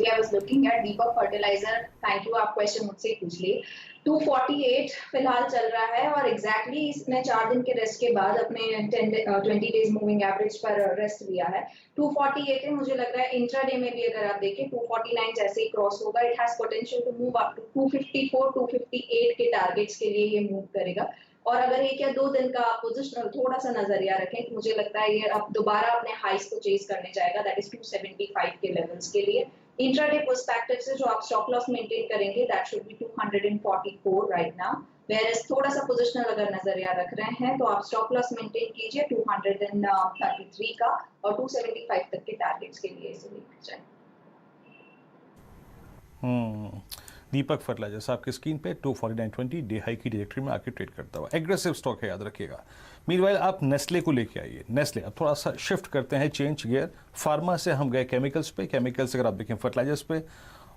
I was looking at Deepak Fertilizer. Thank you, आप question मुझसे ही पूछ लिए। 248 फिलहाल चल रहा है और एग्जैक्टली इसने 4 दिन के रेस्ट के बाद अपने 20 डेज मूविंग एवरेज पर रेस्ट लिया है। 248 है, मुझे लग रहा है इंट्राडे में भी अगर आप देखें 249 जैसे ही क्रॉस होगा, it has potential to move up to 254 258 के टारगेट्स के लिए ये मूव करेगा। और अगर 1 या 2 दिन का पोजिशनल थोड़ा सा नजरिया रखें तो मुझे लगता है ये अब दोबारा अपने हाइस को चेज करने जाएगा, दैट इज 275 के लेवल्स के लिए। इंट्राडे पर्सपेक्टिव से जो आप स्टॉप लॉस मेंटेन करेंगे that should be 244 right now, where थोड़ा सा पोजिशनल अगर नजरिया रख रहे हैं तो आप स्टॉप लॉस मेंटेन कीजिए 233 का और 275 तक के टारगेट्स के लिए इसे लेकर जाए। दीपक फर्टिलाइजर्स आपकी स्क्रीन पे 249.20 डे हाई की डिरेक्टरी में आके ट्रेड करता हुआ एग्रेसिव स्टॉक है, याद रखिएगा। मीनवाइल आप नेस्ले को लेके आइए। नेस्ले अब थोड़ा सा शिफ्ट करते हैं, चेंज गियर। फार्मा से हम गए केमिकल्स पे, केमिकल्स अगर आप देखें फर्टिलाइजर्स पे,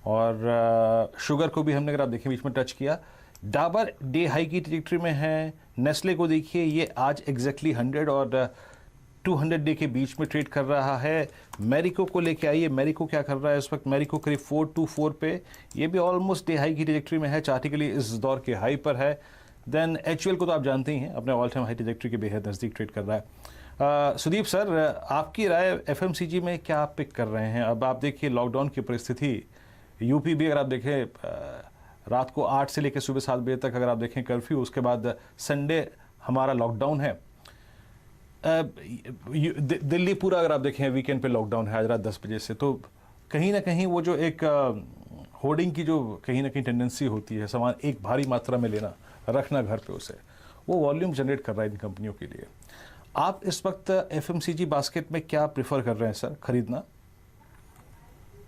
और शुगर को भी हमने अगर आप देखें बीच में टच किया। डाबर डे हाई की डिरेक्टरी में है। नेस्ले को देखिए, ये आज एग्जैक्टली 100 और 200 डे के बीच में ट्रेड कर रहा है। मैरिको को लेके आइए। मैरिको क्या कर रहा है इस वक्त? मैरिको करीब 424 पे, ये भी ऑलमोस्ट डे हाई की ट्रेजेक्ट्री में है, चार्टिकली इस दौर के हाई पर है। देन एचयूएल को तो आप जानते ही हैं, अपने ऑल टाइम हाई ट्रेजेक्ट्री के बेहद नज़दीक ट्रेड कर रहा है। सुदीप सर, आपकी राय एफएमसीजी में क्या आप पिक कर रहे हैं? अब आप देखिए लॉकडाउन की परिस्थिति, यूपी भी अगर आप देखें रात को 8 से लेकर सुबह 7 बजे तक अगर आप देखें कर्फ्यू, उसके बाद संडे हमारा लॉकडाउन है। दिल्ली पूरा अगर आप देखें वीकेंड पे लॉकडाउन है आज रात 10 बजे से। तो कहीं ना कहीं वो जो एक होर्डिंग की जो कहीं ना कहीं टेंडेंसी होती है, सामान एक भारी मात्रा में लेना रखना घर पे, उसे वो वॉल्यूम जनरेट कर रहा है इन कंपनियों के लिए। आप इस वक्त एफएमसीजी बास्केट में क्या प्रेफर कर रहे हैं सर खरीदना?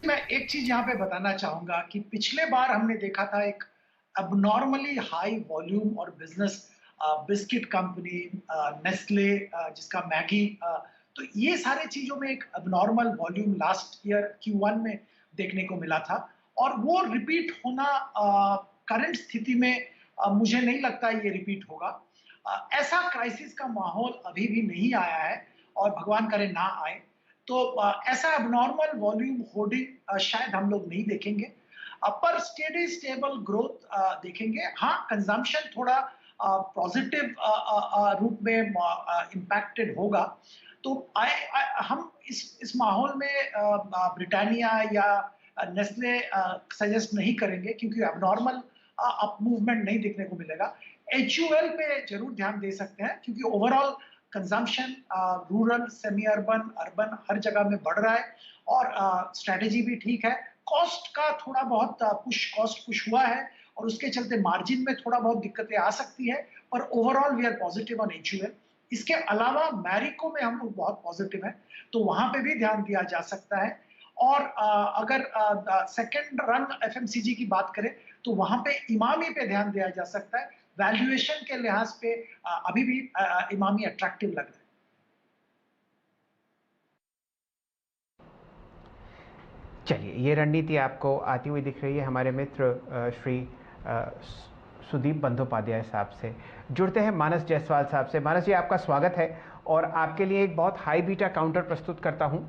मैं एक चीज यहाँ पे बताना चाहूंगा कि पिछले बार हमने देखा था एक अबनॉर्मली हाई वॉल्यूम और बिजनेस बिस्किट कंपनी नेस्ले, जिसका मैगी, तो ये सारे चीजों में एक abnormal volume last year Q1 में देखने को मिला था, और वो रिपीट होना करंट स्थिति में मुझे नहीं लगता ये रिपीट होगा। ऐसा क्राइसिस का माहौल अभी भी नहीं आया है और भगवान करे ना आए, तो ऐसा अबनॉर्मल वॉल्यूम होर्डिंग शायद हम लोग नहीं देखेंगे, पर स्टेडी स्टेबल ग्रोथ देखेंगे। हाँ, कंजम्पशन थोड़ा पॉजिटिव रूप में इम्पैक्टेड होगा, तो हम इस माहौल में ब्रिटानिया या नेस्ले सजेस्ट नहीं करेंगे, क्योंकि एबनॉर्मल अप मूवमेंट नहीं देखने को मिलेगा। एचयूएल पे जरूर ध्यान दे सकते हैं, क्योंकि overall consumption rural, semi urban, urban हर जगह में बढ़ रहा है, और स्ट्रेटेजी भी ठीक है। कॉस्ट का थोड़ा बहुत कॉस्ट पुश हुआ है, और उसके चलते मार्जिन में थोड़ा बहुत दिक्कतें आ सकती है, पर overall we are positive on HUL. इसके अलावा मैरिको में हम लोग बहुत पॉजिटिव हैं, तो वहां पे भी ध्यान दिया जा सकता है। और अगर सेकेंड रन एफएमसीजी की बात करें तो वहां पे इमामी पे ध्यान दिया जा सकता है। वैल्यूएशन के लिहाज पे अभी भी इमामी अट्रैक्टिव लग रहा है। चलिए, ये रणनीति आपको आती हुई दिख रही है। हमारे मित्र श्री सुदीप बंदोपाध्याय साहब से जुड़ते हैं मानस जायसवाल साहब से। मानस जी, आपका स्वागत है, और आपके लिए एक बहुत हाई बीटा काउंटर प्रस्तुत करता हूं।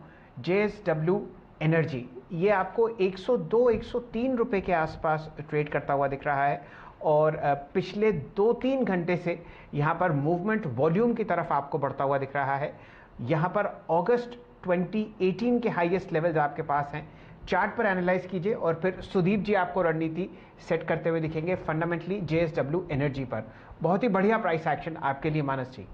JSW एनर्जी, ये आपको 102-103 रुपये के आसपास ट्रेड करता हुआ दिख रहा है, और पिछले 2-3 घंटे से यहाँ पर मूवमेंट वॉल्यूम की तरफ आपको बढ़ता हुआ दिख रहा है। यहाँ पर अगस्त 2018 के हाईएस्ट लेवल्स आपके पास हैं। चार्ट पर एनालाइज कीजिए, और फिर सुदीप जी आपको रणनीति सेट करते हुए दिखेंगे फंडामेंटली JSW एनर्जी पर। बहुत ही बढ़िया प्राइस एक्शन आपके लिए मानस जी।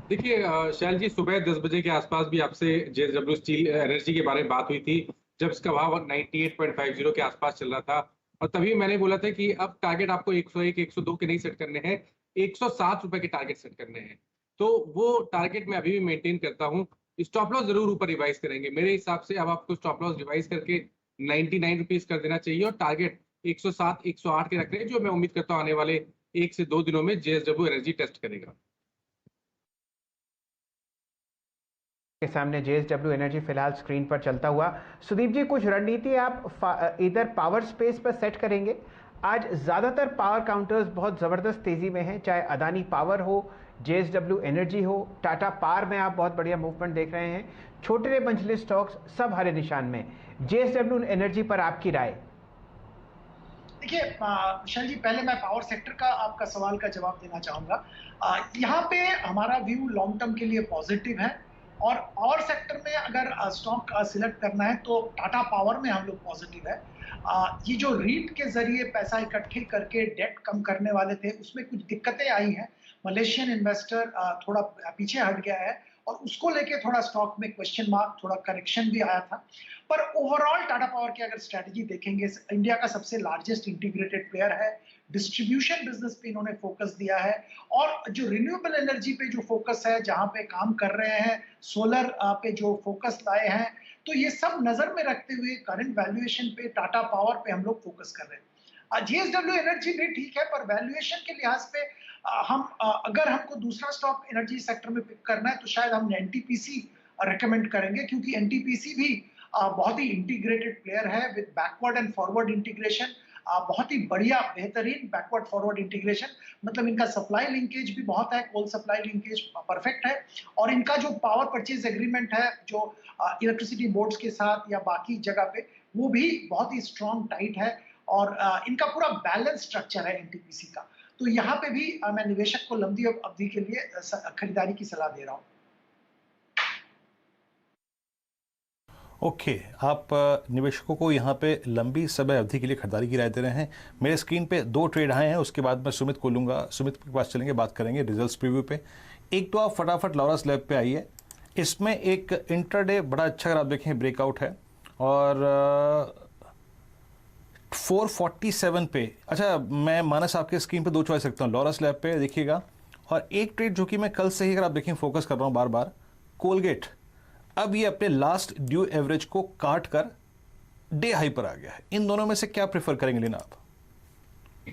देखिए शैल जी, सुबह 10 बजे के आसपास भी आपसे JSW स्टील एनर्जी के बारे में बात हुई थी, जब इसका भाव 98.50 के आसपास चल रहा था, और तभी मैंने बोला था कि अब टारगेट आपको 101, 102 के नहीं सेट करने हैं, 107 रुपए के टारगेट सेट करने हैं। तो वो टारगेट मैं अभी भी मेंटेन करता हूं। स्टॉप लॉस जरूर ऊपर रिवाइज करेंगे मेरे हिसाब से। अब आपको स्टॉप लॉस रिवाइज करके 99 रुपीज कर देना चाहिए, और टारगेट 107, 108 के रख रहे हैं, जो मैं उम्मीद करता हूँ आने वाले 1 से 2 दिनों में JSW एनर्जी टेस्ट करेगा। के सामने JSW एनर्जी फिलहाल स्क्रीन पर चलता हुआ। सुदीप जी, कुछ रणनीति आप इधर पावर स्पेस पर सेट करेंगे? आज ज़्यादातर पावर काउंटर्स बहुत ज़बरदस्त तेज़ी में हैं, चाहे अदानी पावर हो JSW एनर्जी हो, टाटा पावर में आप बहुत बढ़िया मूवमेंट देख रहे हैं। छोटे मंझले स्टॉक्स सब हरे निशान में। JSW एनर्जी पर आपकी राय? देखिए विशाल जी, पहले मैं पावर सेक्टर का आपका सवाल का जवाब देना चाहूंगा। यहाँ पे हमारा व्यू लॉन्ग टर्म के लिए पॉजिटिव है, और पावर सेक्टर में अगर स्टॉक सिलेक्ट करना है तो टाटा पावर में हम लोग पॉजिटिव है। ये जो रीट के जरिए पैसा इकट्ठे करके डेट कम करने वाले थे, उसमें कुछ दिक्कतें आई हैं। मलेशियन इन्वेस्टर थोड़ा पीछे हट गया है, और उसको लेके थोड़ा स्टॉक में क्वेश्चन मार्क, थोड़ा करेक्शन भी आया था। पर ओवरऑल टाटा पावर की अगर स्ट्रेटजी देखेंगे, इंडिया का सबसे लार्जेस्ट इंटीग्रेटेड प्लेयर है, डिस्ट्रीब्यूशन बिजनेस पे इन्होंने फोकस दिया है, और जो रिन्यूएबल एनर्जी पे जो फोकस है, जहां पे काम कर रहे हैं, सोलर पे जो फोकस लाए हैं, तो ये सब नजर में रखते हुए करंट वैल्यूएशन पे टाटा पावर पे हम लोग फोकस कर रहे हैं। JSW एनर्जी भी ठीक है, पर वैल्यूएशन के लिहाज पे अगर हमको दूसरा स्टॉक एनर्जी सेक्टर में पिक करना है तो शायद हम NTPC रेकमेंड करेंगे, क्योंकि NTPC भी बहुत ही इंटीग्रेटेड प्लेयर है with backward and forward integration. बहुत ही बढ़िया बेहतरीन बैकवर्ड फॉरवर्ड इंटीग्रेशन, मतलब इनका सप्लाई लिंकेज भी बहुत है, कोल सप्लाई लिंकेज परफेक्ट है, और इनका जो पावर परचेज एग्रीमेंट है जो इलेक्ट्रिसिटी बोर्ड्स के साथ या बाकी जगह पे, वो भी बहुत ही स्ट्रॉन्ग टाइट है, और इनका पूरा बैलेंस स्ट्रक्चर है NTPC का। तो यहाँ पे भी मैं निवेशक को लंबी अवधि के लिए खरीदारी की सलाह दे रहा हूँ। ओके आप निवेशकों को यहाँ पे लंबी समय अवधि के लिए खरीदारी की राय दे रहे हैं। मेरे स्क्रीन पे 2 ट्रेड आए हैं, उसके बाद मैं सुमित को लूँगा, सुमित के पास चलेंगे, बात करेंगे रिजल्ट्स प्रीव्यू पे। एक तो आप फटाफट लॉरस लैब पे आइए। इसमें एक इंटरडे बड़ा अच्छा अगर आप देखें ब्रेकआउट है, और 447 पे। अच्छा मैं मानस आपके स्क्रीन पे 2 चॉइस रखता हूँ, लॉरस लैब पे देखिएगा, और एक ट्रेड जो कि मैं कल से ही अगर आप देखें फोकस कर रहा हूँ बार बार, कोलगेट। अब ये अपने लास्ट ड्यू एवरेज को काट कर डे हाई पर आ गया है। इन दोनों में से क्या प्रेफर करेंगे लेना आप?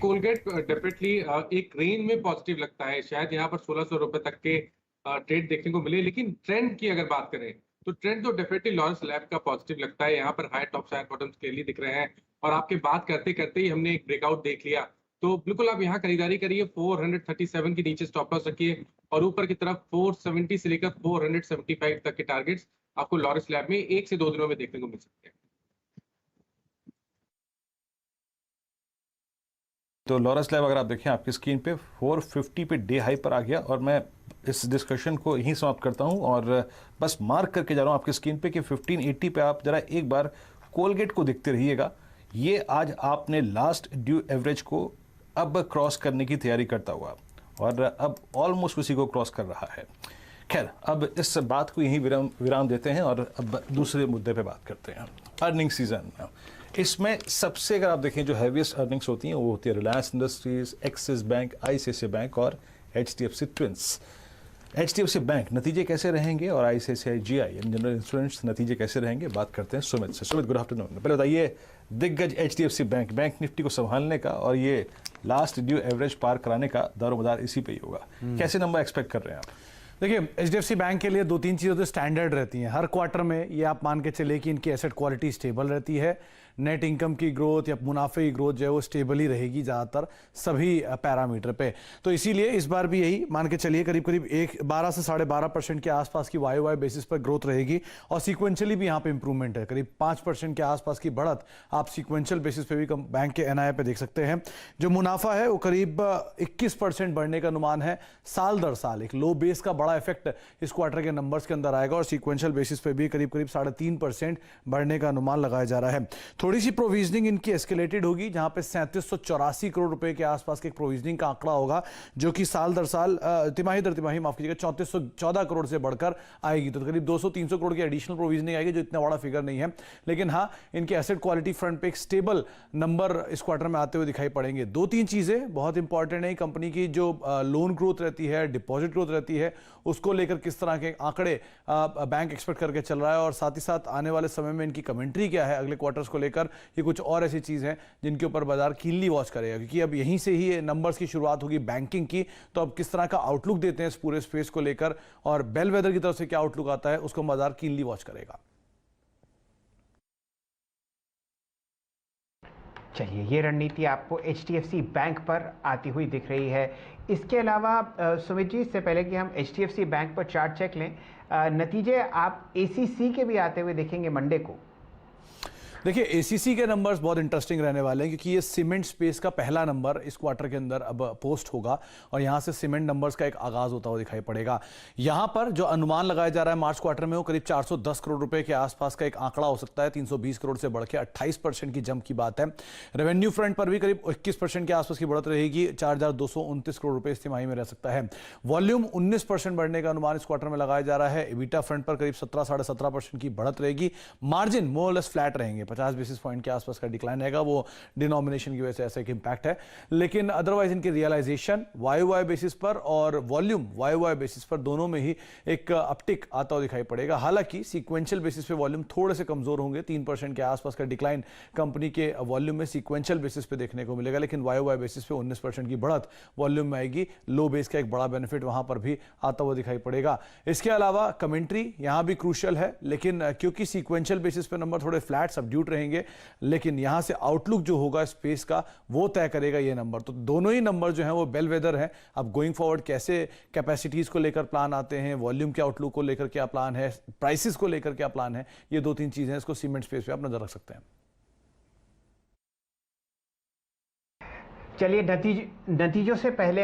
कोलगेट डेफिनेटली एक रेंज में पॉजिटिव लगता है, शायद यहाँ पर 1600 रुपए तक के ट्रेड देखने को मिले। लेकिन ट्रेंड की अगर बात करें तो ट्रेंड तो डेफिनेटली लॉरेंस लैब का पॉजिटिव लगता है। यहाँ पर high tops high bottoms clearly दिख रहे हैं, और आपके बात करते करते ही हमने एक ब्रेकआउट देख लिया। तो बिल्कुल आप यहाँ खरीदारी करिए, 437 के नीचे स्टॉप लॉस रखिए, और ऊपर की तरफ 470 से लेकर 475 तक के टारगेट्स आपको लॉरेंस लैब में 1 से 2 दिनों में देखने को मिल सकते हैं। तो लॉरस लैब अगर आप देखें आपकी स्क्रीन पे 450 पे डे हाई पर आ गया, और मैं इस डिस्कशन को यहीं समाप्त करता हूं, और बस मार्क करके जा रहा हूं आपकी स्क्रीन पे कि 1580 पे आप जरा एक बार कोलगेट को देखते रहिएगा। ये आज आपने लास्ट ड्यू एवरेज को अब क्रॉस करने की तैयारी करता हुआ, और अब ऑलमोस्ट उसी को क्रॉस कर रहा है। खैर अब इस बात को यहीं विराम देते हैं, और अब दूसरे मुद्दे पे बात करते हैं। अर्निंग सीजन, इसमें सबसे अगर आप देखें जो हैवीएस्ट अर्निंग्स होती हैं वो होती है Reliance industries, axis bank, ICICI bank और HDFC ट्विंस। HDFC बैंक नतीजे कैसे रहेंगे, और ICICI GI जनरल इंश्योरेंस नतीजे कैसे रहेंगे, बात करते हैं सुमित से। Sumit good afternoon. पहले बताइए दिग्गज HDFC बैंक निफ्टी को संभालने का और ये लास्ट ड्यू एवरेज पार कराने का दारोमदार इसी पे ही होगा, कैसे नंबर एक्सपेक्ट कर रहे हैं आप? देखिए HDFC बैंक के लिए 2-3 चीज़ें तो स्टैंडर्ड रहती हैं हर क्वार्टर में। ये आप मान के चले कि इनकी एसेट क्वालिटी स्टेबल रहती है, नेट इनकम की ग्रोथ या मुनाफे की ग्रोथ जो है वो स्टेबल ही रहेगी ज़्यादातर सभी पैरामीटर पे। तो इसीलिए इस बार भी यही मान के चलिए करीब 12 से 12.5% के आसपास की YOY बेसिस पर ग्रोथ रहेगी, और सीक्वेंशियली भी यहाँ पे इंप्रूवमेंट है, करीब 5% के आसपास की बढ़त आप सीक्वेंशियल बेसिस पे भी बैंक के NII पे देख सकते हैं। जो मुनाफा है वो करीब 21% बढ़ने का अनुमान है साल दर साल। एक लो बेस का बड़ा इफेक्ट इस क्वार्टर के नंबर्स के अंदर आएगा, और सीक्वेंशियल बेसिस पे भी करीब 3.5% बढ़ने का अनुमान लगाया जा रहा है। थोड़ी सी प्रोविजनिंग इनकी एस्केलेटेड होगी, जहां पे 3784 करोड़ रुपए के आसपास के प्रोविजनिंग का आंकड़ा होगा, जो कि साल दर साल तिमाही दर तिमाही माफ कीजिएगा 3414 करोड़ से बढ़कर आएगी। तो करीब 200-300 करोड़ की एडिशनल प्रोविजनिंग आएगी, जो इतना बड़ा फिगर नहीं है। लेकिन हाँ, इनके एसेट क्वालिटी फ्रंट पे एक स्टेबल नंबर इस क्वार्टर में आते हुए दिखाई पड़ेंगे। 2-3 चीजें बहुत इंपॉर्टेंट है कंपनी की, जो लोन ग्रोथ रहती है, डिपॉजिट ग्रोथ रहती है, उसको लेकर किस तरह के आंकड़े बैंक एक्सपेक्ट करके चल रहा है, और साथ ही साथ आने वाले समय में इनकी कमेंट्री क्या है अगले क्वार्टर्स को लेकर। ये कुछ और ऐसी चीज हैं जिनके ऊपर बाजार कीनली वॉच करेगा, क्योंकि अब यहीं से ही नंबर्स की शुरुआत होगी बैंकिंग की। तो अब किस तरह का आउटलुक देते हैं इस पूरे स्पेस को लेकर, और बेल वेदर की तरफ से क्या आउटलुक आता है, उसको बाजार कीनली वॉच करेगा। चलिए, ये रणनीति आपको HDFC बैंक पर आती हुई दिख रही है। इसके अलावा सुमित जी, इससे पहले कि हम HDFC बैंक पर चार्ट चेक लें, नतीजे आप ACC के भी आते हुए देखेंगे मंडे को। देखिए, ACC के नंबर्स बहुत इंटरेस्टिंग रहने वाले हैं क्योंकि ये सीमेंट स्पेस का पहला नंबर इस क्वार्टर के अंदर अब पोस्ट होगा और यहाँ से सीमेंट नंबर्स का एक आगाज होता हुआ दिखाई पड़ेगा। यहाँ पर जो अनुमान लगाया जा रहा है मार्च क्वार्टर में वो करीब 410 करोड़ रुपए के आसपास का एक आंकड़ा हो सकता है। 320 करोड़ से बढ़ के 28% की जंप की बात है। रेवेन्यू फ्रंट पर भी करीब 21% के आसपास की बढ़त रहेगी। 4229 करोड़ रुपए इस तिमाही में रह सकता है। वॉल्यूम 19% बढ़ने का अनुमान इस क्वार्टर में लगाया जा रहा है। EBITDA फ्रंट पर करीब 17-17.5% की बढ़त रहेगी। मार्जिन मोर लेस फ्लैट रहेंगे। 50 बेसिस पॉइंट के आसपास का डिक्लाइन रहेगा, वो डिनोमिनेशन की वजह से ऐसा एक इंपैक्ट है। लेकिन अदरवाइज इनकी रियलाइजेशन YOY बेसिस पर और वॉल्यूम YOY बेसिस पर दोनों में ही एक अपटिक आता हुआ दिखाई पड़ेगा। हालांकि सीक्वेंशियल बेसिस पे वॉल्यूम थोड़े से कमजोर होंगे। 3% के आसपास का डिक्लाइन कंपनी के वॉल्यूम में सीक्वेंशियल बेसिस पे देखने को मिलेगा, लेकिन YOY बेसिस पे 19% की बढ़त वॉल्यूम में आएगी। लो बेस का एक बड़ा बेनिफिट वहां पर भी आता हुआ दिखाई पड़ेगा। इसके अलावा कमेंट्री यहां भी क्रूशियल है, लेकिन क्योंकि सीक्वेंशियल बेसिस पे नंबर थोड़े फ्लैट सबड्यूट रहेंगे, लेकिन यहां से आउटलुक जो होगा स्पेस का वो तय करेगा ये नंबर। तो दोनों ही नंबर जो हैं वो बेलवेदर हैं। अब गोइंग फॉरवर्ड कैसे कैपेसिटीज को लेकर प्लान आते हैं, वॉल्यूम के आउटलुक को लेकर क्या प्लान है, प्राइसेस को लेकर क्या प्लान है, ये 2-3 चीजें हैं। इसको सीमेंट स्पेस पे आप नजर रख सकते हैं। चलिए, नतीजों से पहले